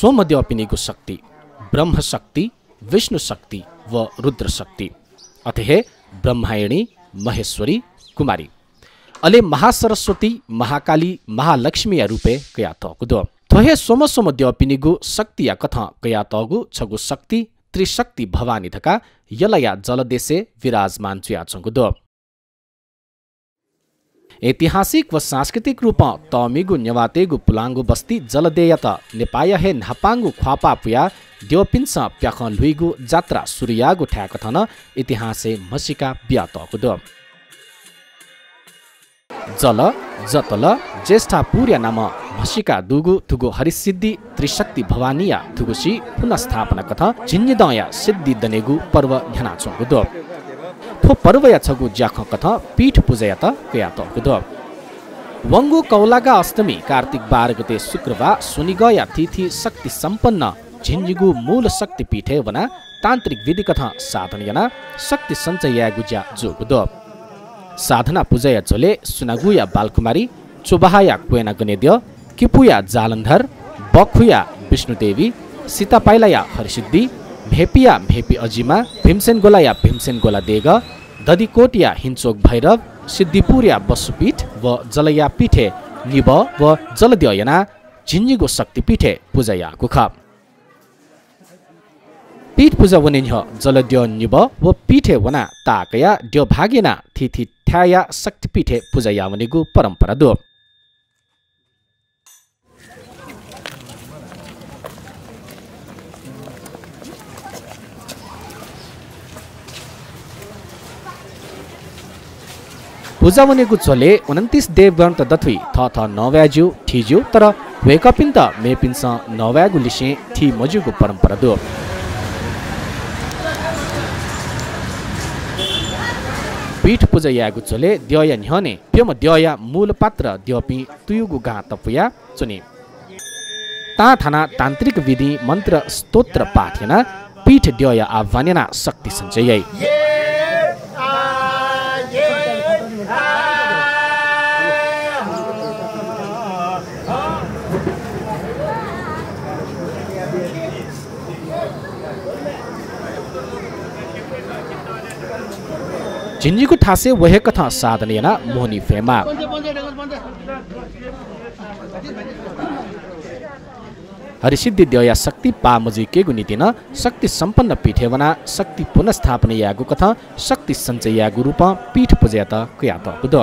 सोमदेवपिनीको शक्ति ब्रह्म शक्ति विष्णु शक्ति व रुद्र शक्ति अथे ब्रह्मायणी महेश्वरी कुमारी अले महासरस्वती महाकाली महालक्ष्मी रूपे कया तगुदो थोहे सोम देवपिनीगु शक्ति या कथा कया तगु छगु शक्ति त्रिशक्ति भवानी धका यलया जलदेशे विराजमान चुया छगुदो ऐतिहासिक व सांस्कृतिक रूप तमिगु नेवातेगु पुलांगु बस्ती जलदेयत नेपाय हे नपांगु ख्वापा पुया देवपिन्स प्याख लुइगु जात्रा सूर्यागु ठ्याकथन इतिहासे मसिका ब्यातगुदो जल जतल ज्येष्ठा पूर्या नाम मसिका दुगु थुगु हरिसिद्धि त्रिशक्ति भवानीया थुगुसी पुनस्थापना कथा झिन्यदया सिद्धि दनेगु पर्व ध्याना छगुदो थो पर्वया छगु ज्याख कथा पीठ पूजया त कया तगुदो वंगु कौलागा अष्टमी कार्तिक 12 गते शुक्रबार सुनिगया तिथि शक्ति सम्पन्न झिन्जिगु मूल शक्ति पीठे वना तान्त्रिक विधि कथा साधनयना शक्ति सञ्चया गुज्या जोगुदो साधना पूजया चले सुनागुया बालकुमारी चोबाहाया क्वेना गणेद्य किपुया जालन्धर बखुया विष्णुदेवी सीतापाइलाया हरिसिद्धि भेपिया भेपी अजिमा भीमसेन गोलाया भीमसेन गोला देग ददिकोटिया हिंचोक भैरव सिद्धिपुरिया बसुपीठ व जलया पीठे निब व जलद्ययना झिन्जिगो शक्ति पीठे पूजया गुख पीठ पूजा वनिन्ह जलद्य निब व पीठे वना ताकया द्य भागेना थिथि ठ्याया शक्ति पीठे पूजया वनिगु परम्परा दो पूजा वनेगु चले 29 देवगण त दथुई थ थ नव्याज्यू ठिज्यू तर वेकपिन त मेपिन्स नव्यागु लिसे थि मजुगु परम्परा दो पीठ पूजा यागु चले द्यया न्हने प्यम द्यया मूल पात्र द्यपि तुयुगु गा तपुया चुने ता थाना तान्त्रिक विधि मन्त्र स्तोत्र पाठेना पीठ द्यया आह्वानेना शक्ति सञ्चयै झिन्जिगु ठासे वहे कथा साधनेना मोहनी फेमा हरिसिद्धि द्यया शक्ति पामजी केगु नीतिन शक्ति सम्पन्न पीठेवना शक्ति पुनस्थापना यागु कथा शक्ति सञ्चय यागु रूप पीठ पूजयत कयात बुद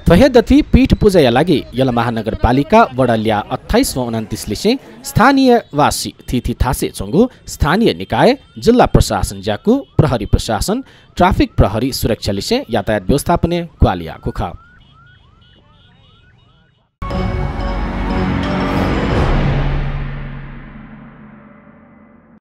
तहेदथि पीठ पूजया लागि यल महानगरपालिका वडल्या 28 व 29 लिसे स्थानीयवासी थिथि थासे चंगु स्थानीय निकाय जिल्ला प्रशासन ज्याकु प्रहरी प्रशासन ट्राफिक प्रहरी सुरक्षा लिसे यातायात व्यवस्थापन ग्वालिया कुखा